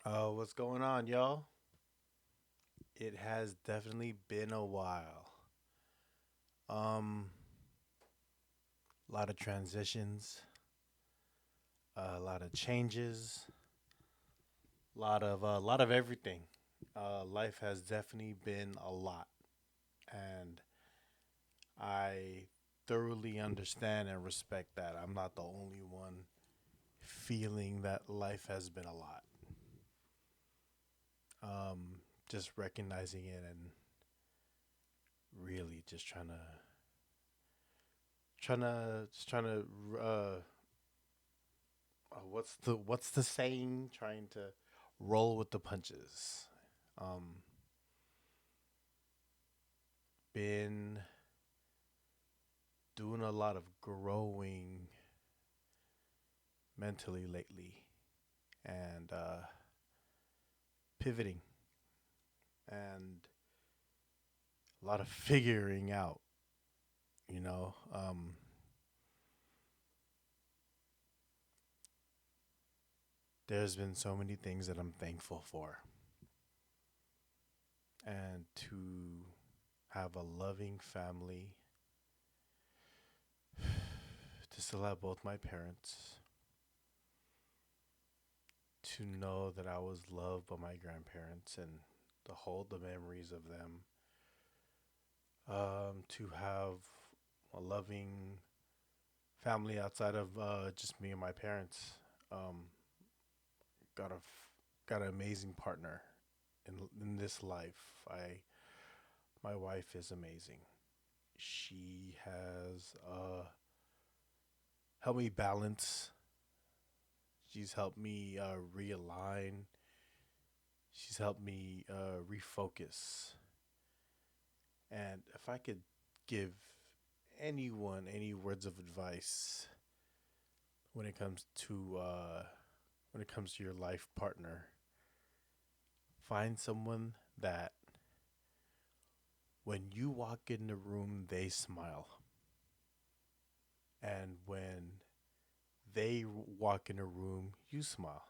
What's going on, y'all? It has definitely been a while. Um, a lot of transitions, a lot of changes, a lot of everything. Life has definitely been a lot, and I thoroughly understand and respect that. I'm not the only one feeling that life has been a lot. Just recognizing it and really just trying to what's the saying? Trying to roll with the punches. Um, been doing a lot of growing mentally lately, and pivoting, and a lot of figuring out. You know, there's been so many things that I'm thankful for, and to have a loving family, to still have both my parents, to know that I was loved by my grandparents and to hold the memories of them, to have a loving family outside of just me and my parents. Um, got an amazing partner in this life. My wife is amazing. She has helped me balance. She's helped me realign. She's helped me refocus. And if I could give anyone any words of advice when it comes to your life partner, find someone that when you walk in the room they smile, and when they walk in a room you smile.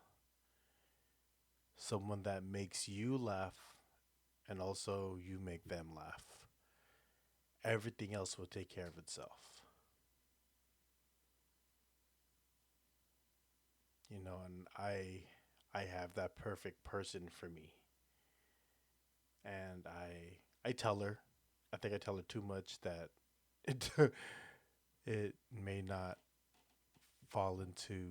Someone that makes you laugh and also you make them laugh. Everything else will take care of itself. And I have that perfect person for me. And I tell her, I think I tell her too much that it it may not fall into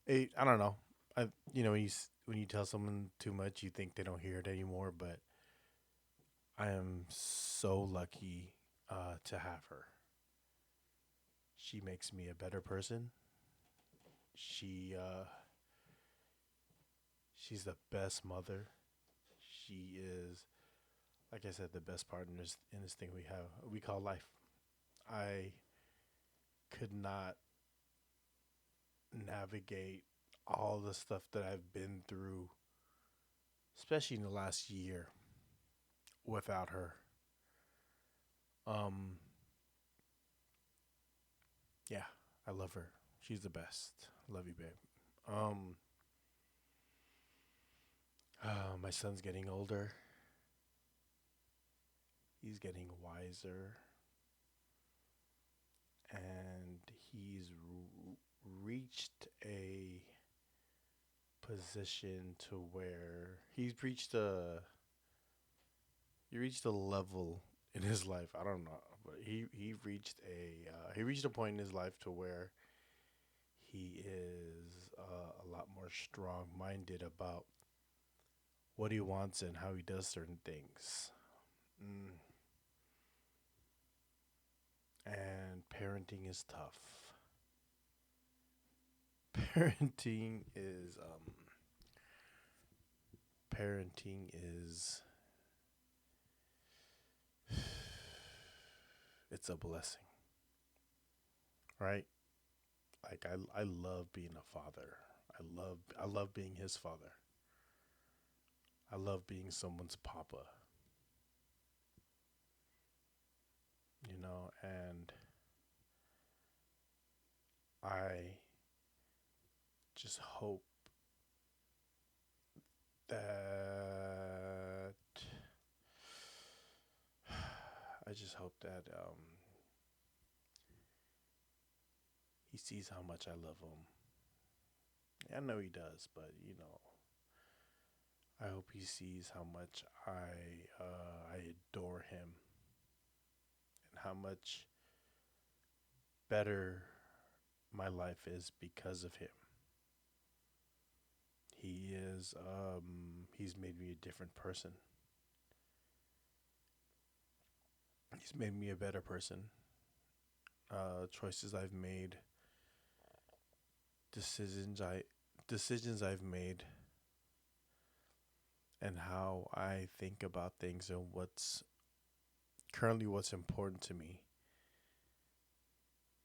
I don't know. When you tell someone too much, you think they don't hear it anymore. But I am so lucky to have her. She makes me a better person. She she's the best mother. She is, like I said, the best partners in this thing we call life. I could not navigate all the stuff that I've been through, especially in the last year, without her. Um, yeah, I love her. She's the best. Love you, babe. Um, my son's getting older. He's getting wiser, and reached a position to where he reached a level in his life. I don't know, but he reached a point in his life to where he is a lot more strong minded about what he wants and how he does certain things. Mm. And Parenting is um, parenting is it's a blessing, right? Like I love being a father. I love being his father. I love being someone's papa, and I just hope that I just hope that he sees how much I love him. I know he does, but I hope he sees how much I adore him and how much better my life is because of him. He's made me a different person. He's made me a better person. Choices I've made, decisions I decisions I've made, and how I think about things and what's important to me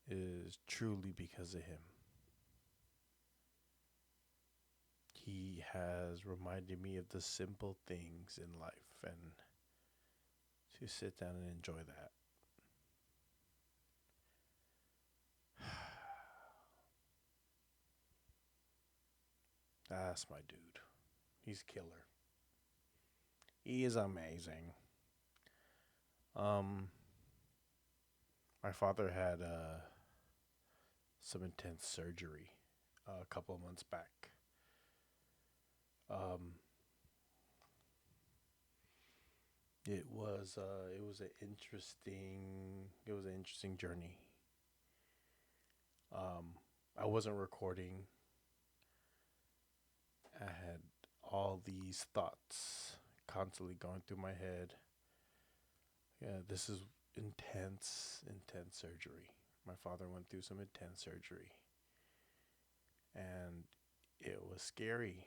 is truly because of him. He has reminded me of the simple things in life and to sit down and enjoy that. That's my dude. He's killer. He is amazing. Um, my father had some intense surgery a couple of months back. Um, it was an interesting journey. I wasn't recording. I had all these thoughts constantly going through my head. Yeah, this is intense surgery. My father went through some intense surgery, and it was scary,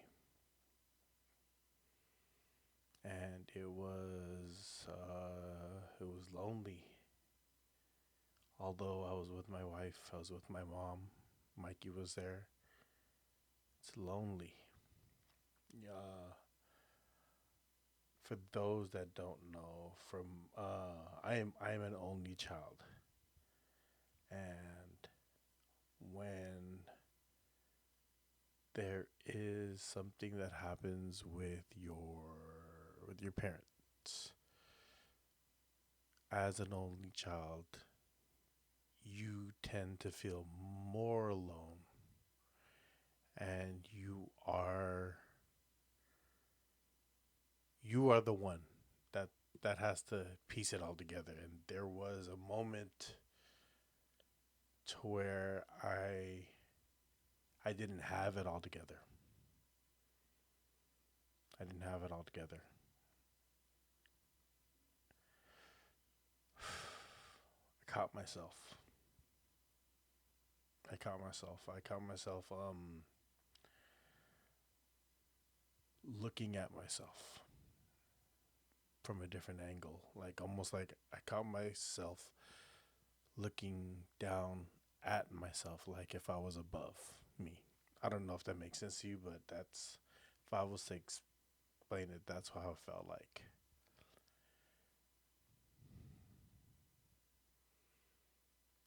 and it was lonely. Although I was with my wife, I was with my mom. Mikey was there. It's lonely. Uh, for those that don't know, I am an only child, and when there is something that happens with your parents as an only child, you tend to feel more alone, and you are the one that that has to piece it all together. And there was a moment to where I didn't have it all together. I didn't have it all together. I caught myself. I caught myself looking at myself from a different angle. Like almost like I caught myself looking down at myself like if I was above me. I don't know if that makes sense to you, but that's if I was to explain it, that's how it felt like.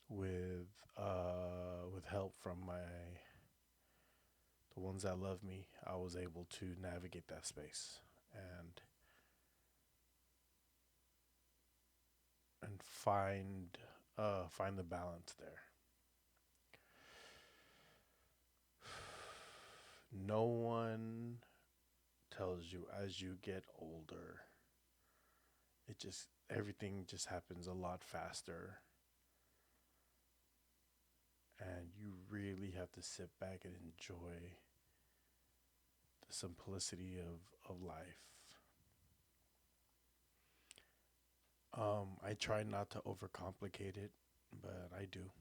With with help from my the ones that love me, I was able to navigate that space and find the balance there. No one tells you as you get older, everything just happens a lot faster, and you really have to sit back and enjoy the simplicity of life. I try not to overcomplicate it, but I do.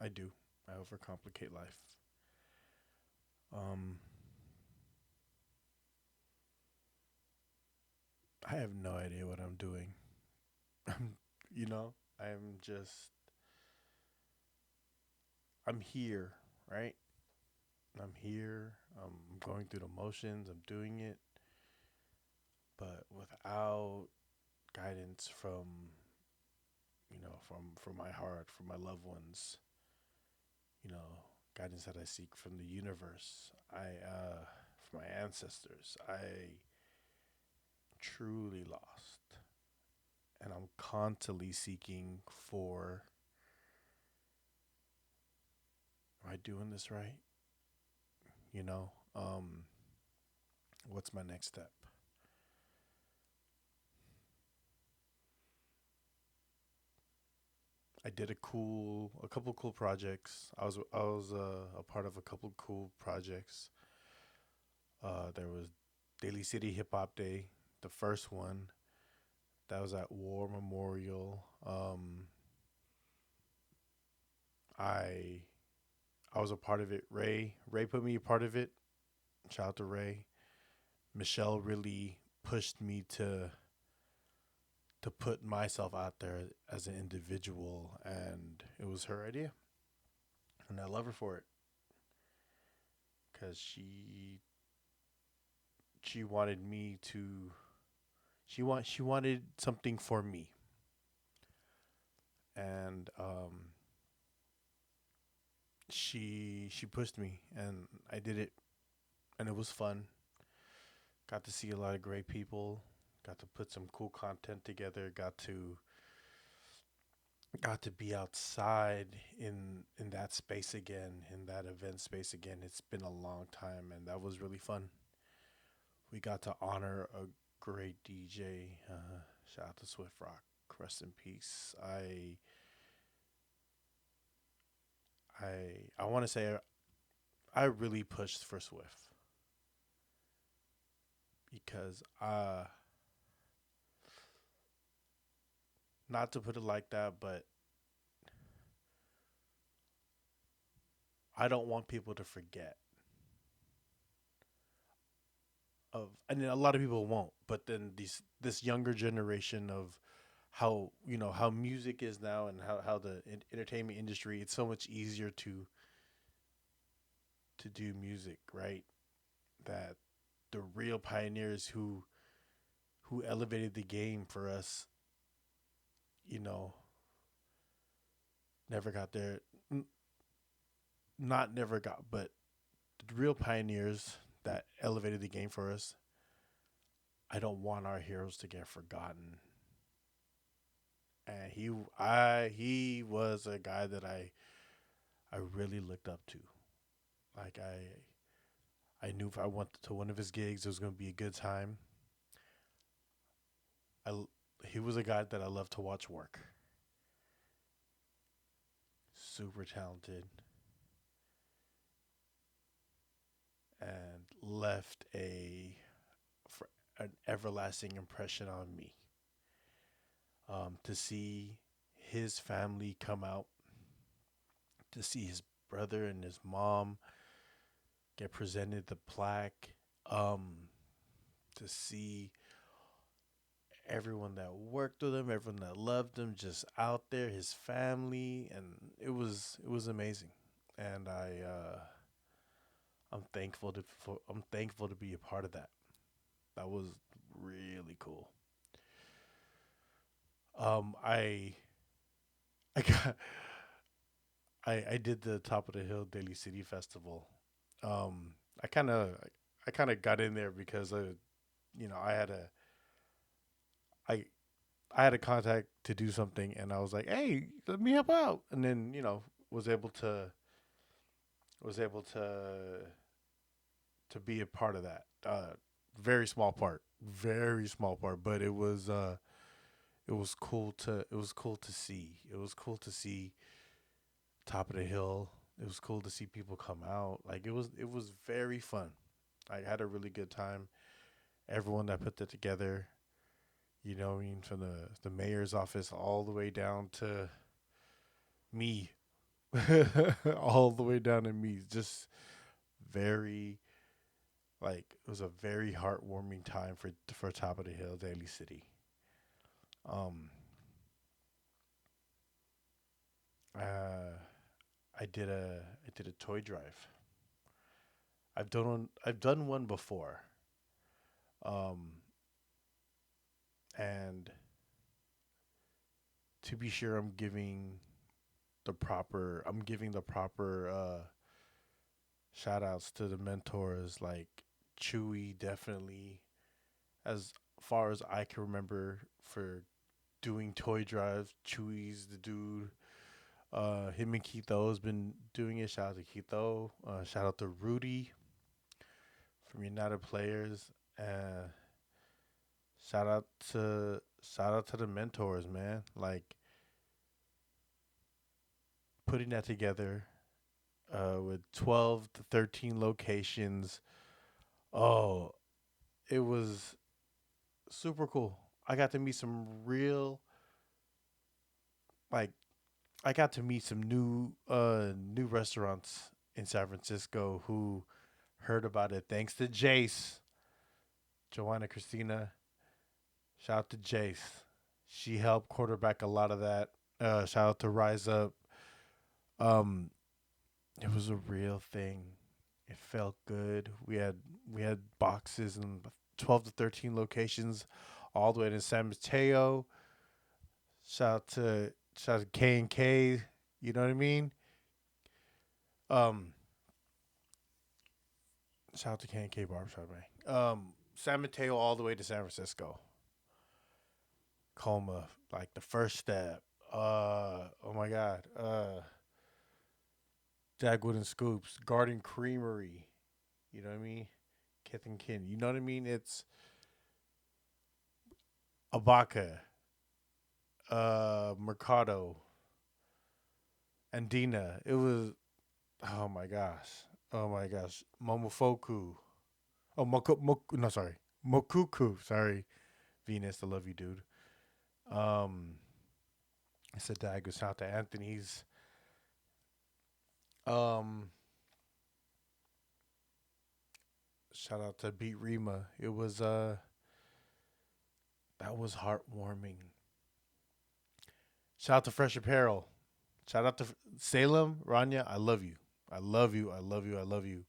I do. I overcomplicate life. Um, I have no idea what I'm doing. you know, I'm just, I'm here, right? I'm here. I'm going through the motions. I'm doing it, but without guidance from my heart, from my loved ones, you know, guidance that I seek from the universe. my ancestors. I truly lost, and I'm constantly seeking for, am I doing this right? You know, what's my next step? I did a couple cool projects. I was a part of a couple cool projects. There was Daly City Hip Hop Day, the first one that was at War Memorial. I I was a part of it. Ray put me a part of it. Shout out to Ray. Michelle really pushed me to put myself out there as an individual, and it was her idea, and I love her for it because she wanted me to she wanted something for me, and she pushed me, and I did it, and it was fun. Got to see a lot of great people. Got to put some cool content together. Got to be outside in that space again, in that event space again. It's been a long time, and that was really fun. We got to honor a great DJ. Shout out to Swift Rock. Rest in peace. I want to say I really pushed for Swift because not to put it like that, but I don't want people to forget of, and a lot of people won't. But then this younger generation of how how music is now, and how the entertainment industry, it's so much easier to do music, right? That the real pioneers who elevated the game for us, you know, never got there. Not never got, but the real pioneers that elevated the game for us. I don't want our heroes to get forgotten. And he was a guy that I really looked up to. Like I knew if I went to one of his gigs, it was going to be a good time. I He was a guy that I loved to watch work. Super talented, and left an everlasting impression on me. To see his family come out, to see his brother and his mom get presented the plaque, um, to see everyone that worked with him, everyone that loved him, just out there, his family, and it was amazing. And I'm thankful to be a part of that. That was really cool. I I got I did the Top of the Hill Daily City Festival. Um, I kind of I kind of got in there because I had I I had a contact to do something, and I was like, hey, let me help out, and then was able to was able to be a part of that. Very small part, but it was cool to see. It was cool to see Top of the Hill. It was cool to see people come out. Like it was very fun. I had a really good time. Everyone that put that together, I mean, from the mayor's office all the way down to me, all the way down to me. Just very it was a very heartwarming time for Top of the Hill Daily City. Um, uh, I did a toy drive. I've done one before. Um, and to be sure, I'm giving the proper shout outs to the mentors like Chewy definitely, as far as I can remember, for doing toy drives. Chewy's the dude. Him and Keitho has been doing it. Shout out to Keitho. Shout out to Rudy from United Players. Uh, shout out to the mentors, man. Like putting that together with 12 to 13 locations. Oh, it was super cool. I got to meet some real like I got to meet some new restaurants in San Francisco who heard about it thanks to Jace, Joanna Christina. Shout out to Jace. She helped quarterback a lot of that. Shout out to Rise Up. Um, it was a real thing. It felt good. We had boxes in 12 to 13 locations, all the way to San Mateo. Shout out to K and K. You know what I mean? Um, Shout out to K and K Barbershop, man. San Mateo all the way to San Francisco. Coma, like the first step. Oh my God. Dagwood and Scoops, Garden Creamery. You know what I mean? Kith and Kin. You know what I mean? It's Abaca, Mercado, Andina. It was. Oh my gosh. Oh my gosh. Momofoku. Oh, no, sorry. Mokuku. Sorry, Venus. I love you, dude. Um, I said Dago. Shout out to Anthony's. Um, Shout out to Beat Rima. It was that was heartwarming. Shout out to Fresh Apparel. Shout out to Salem, Rania. I love you. I love you. I love you. I love you.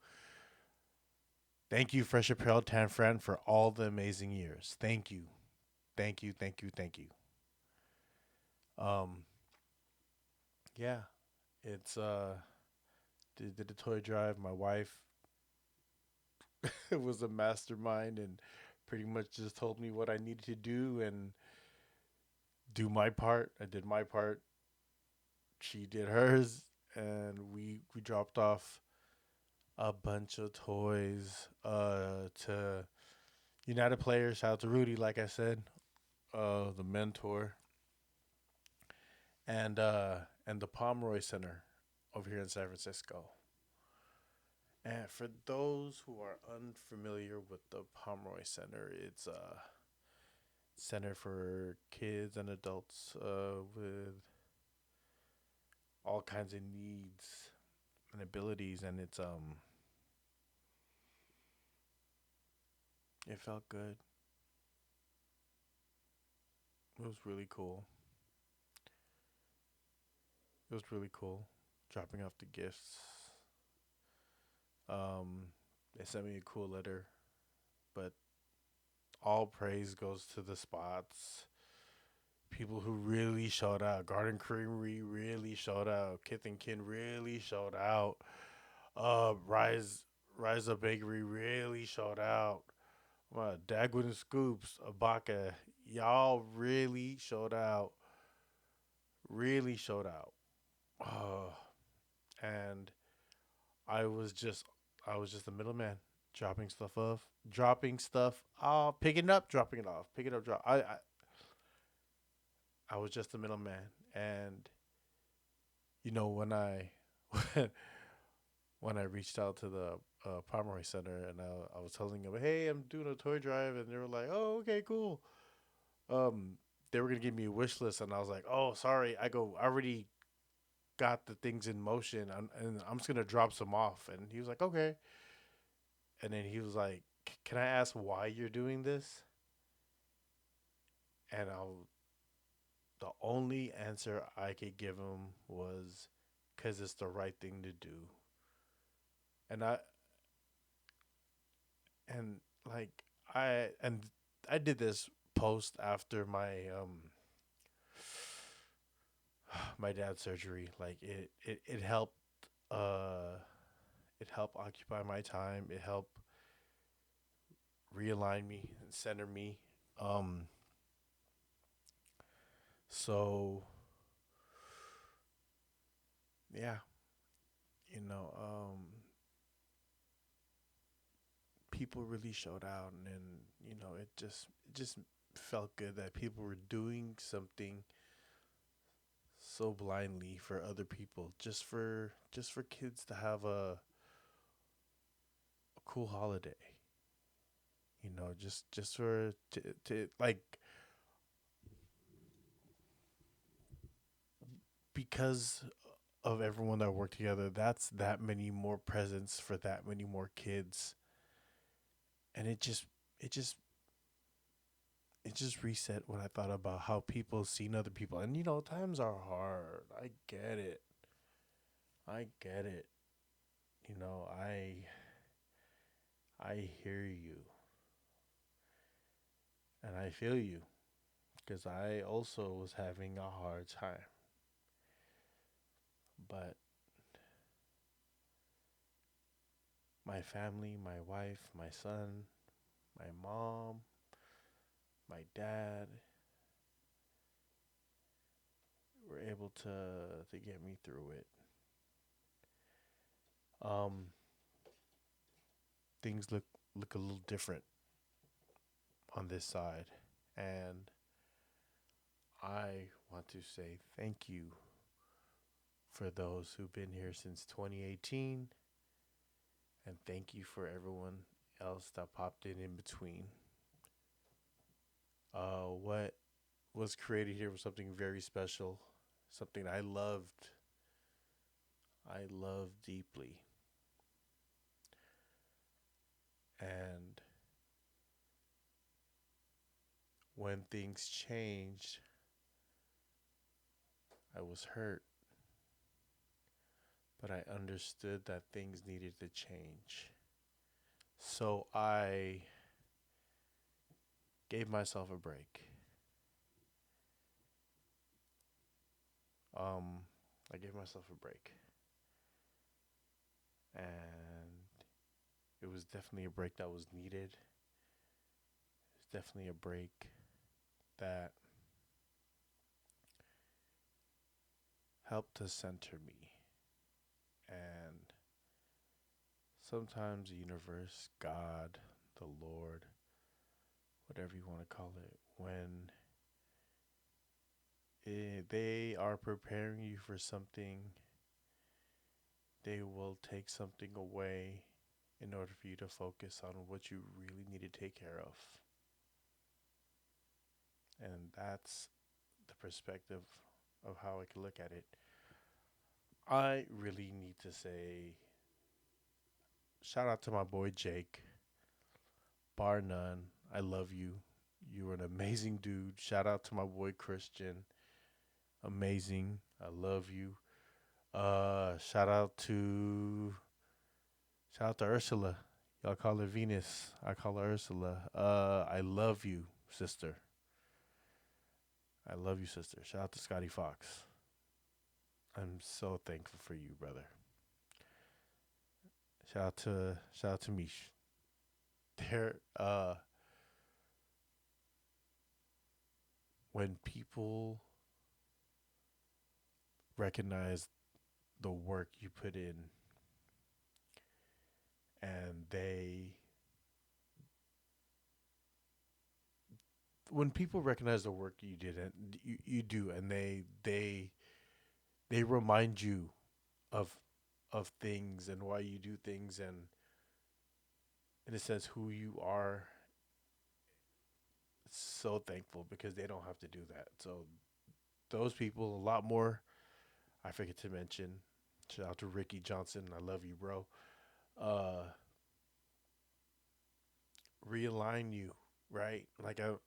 Thank you, Fresh Apparel Tan Fran, for all the amazing years. Thank you. Thank you. Thank you. Thank you. Um, yeah. It's did the toy drive. My wife was a mastermind and pretty much just told me what I needed to do and do my part. I did my part. She did hers, and we dropped off a bunch of toys to United Players. Shout out to Rudy, like I said, the mentor, and the Pomeroy Center over here in San Francisco. And for those who are unfamiliar with the Pomeroy Center, it's a center for kids and adults with all kinds of needs and abilities, and it felt good. It was really cool. It was really cool dropping off the gifts. Um, they sent me a cool letter, but all praise goes to the spots. People who really showed out. Garden Creamery really showed out. Kith and Kin really showed out. Rise Up Bakery really showed out. Dagwood and Scoops, Abaca, y'all really showed out. Really showed out. Uh, and I was just I was just the middleman, dropping stuff off, picking it up, dropping it off, picking it up, drop. I was just the middleman, and when I when I reached out to the Pomeroy Center and I was telling them, hey, I'm doing a toy drive, and they were like, oh, okay, cool. Um, they were gonna give me a wish list, and I was like, oh, sorry, I already got the things in motion, and I'm just gonna drop some off, and he was like, okay. And then he was like, "Can I ask why you're doing this?" And the only answer I could give him was, "Cause it's the right thing to do." And and like I did this post after my dad's surgery. Like it helped uh it helped occupy my time. It helped realign me and center me. Um, so yeah, you know, people really showed out, and it just felt good that people were doing something so blindly for other people, just for kids to have a cool holiday. Just for to like because of everyone that worked together, that's that many more presents for that many more kids, and it just it just reset what I thought about how people seen other people. And times are hard. I get it. I get it. You know, I hear you and I feel you because I also was having a hard time. But my family, my wife, my son, my mom, my dad were able to get me through it. Um, things look a little different on this side, and I want to say thank you for those who've been here since 2018, and thank you for everyone else that popped in between. What was created here was something very special, something I loved deeply, and when things changed, I was hurt, but I understood that things needed to change. So I gave myself a break. Um, I gave myself a break, and it was definitely a break that was needed. It's definitely a break that helped to center me. And sometimes the universe, God, the Lord, whatever you want to call it, when they are preparing you for something, they will take something away in order for you to focus on what you really need to take care of. And that's the perspective of how I can look at it. I really need to say shout out to my boy Jake, bar none. I love you. You're an amazing dude. Shout out to my boy Christian. Amazing. I love you. Uh shout out to shout out to Ursula. Y'all call her Venus. I call her Ursula. I love you, sister. I love you, sister. Shout out to Scotty Fox. I'm so thankful for you, brother. Shout out to Mish. There when people recognize the work you put in, and they when people recognize the work you did and you do, and they remind you of things and why you do things, and in a sense who you are, so thankful because they don't have to do that. So those people, a lot more. I forget to mention. Shout out to Ricky Johnson. I love you, bro. Uh, realign you, right?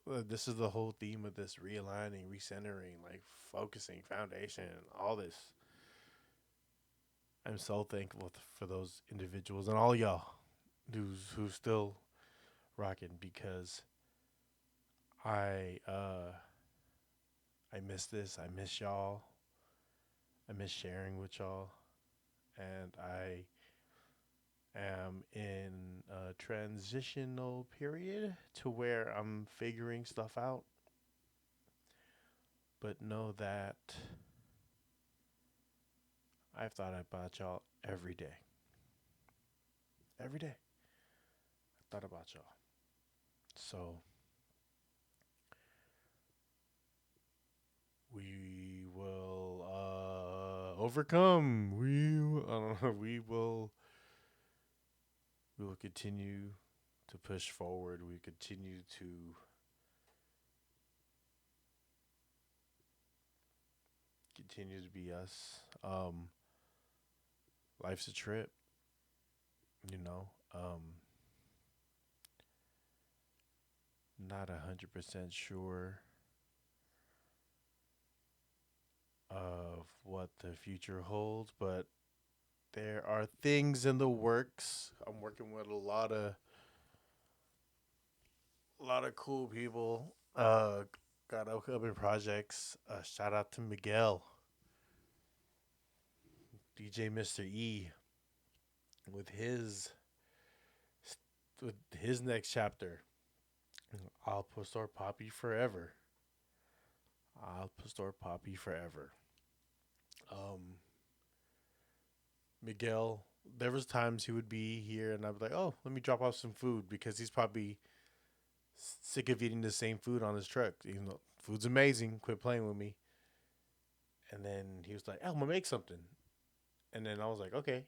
This is the whole theme of this: realigning, recentering, like focusing, foundation, all this. I'm so thankful for those individuals and all y'all who's still rocking, because I I miss this. I miss y'all. I miss sharing with y'all, and I am in a transitional period to where I'm figuring stuff out, but know that I've thought about y'all every day. Every day. I thought about y'all. So we will overcome. We will continue to push forward. We continue to be us. Life's a trip, you know. Not 100% sure of what the future holds, but there are things in the works. I'm working with a lot of cool people. Got upcoming projects. Shout out to Miguel, DJ Mr. E, with his next chapter. I'll Pastor Poppy forever. I'll Pastor Poppy forever. Um, Miguel, there was times he would be here, and I'd be like, "Oh, let me drop off some food," because he's probably sick of eating the same food on his truck. Even though food's amazing, quit playing with me. And then he was like, "Oh, I'm gonna make something," and then I was like, "Okay."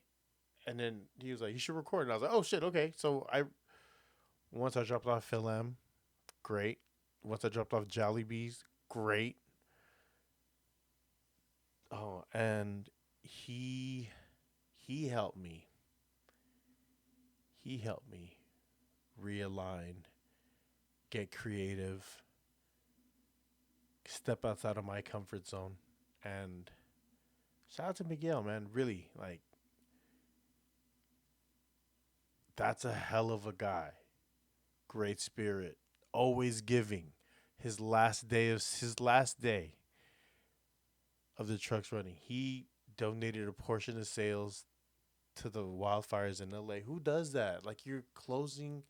And then he was like, "You should record," and I was like, "Oh shit, okay." So I once I dropped off Phil M, great. Once I dropped off Jollibees, great. Oh, and he helped me. He helped me realign, get creative, step outside of my comfort zone. And shout out to Miguel, man. Really, like, that's a hell of a guy. Great spirit, always giving. His last day of the trucks running, he donated a portion of sales to the wildfires in LA. Who does that? Like, you're closing,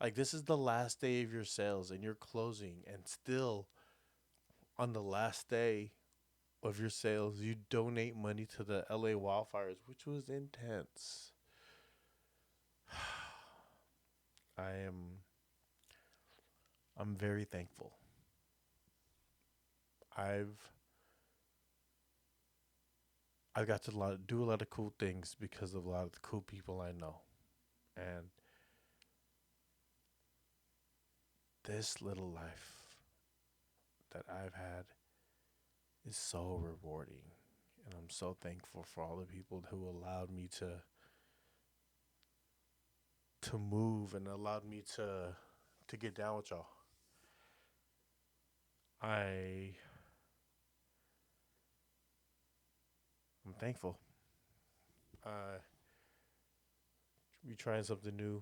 like, this is the last day of your sales and you're closing, and still on the last day of your sales, you donate money to the LA wildfires, which was intense. I am I'm very thankful. I've I got to do a lot of cool things because of a lot of the cool people I know. And this little life that I've had is so rewarding. And I'm so thankful for all the people who allowed me to move and allowed me to get down with y'all. I I'm thankful. We trying something new.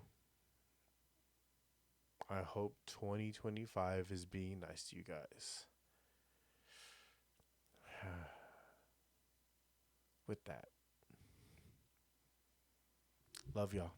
I hope 2025 is being nice to you guys. With that, love y'all.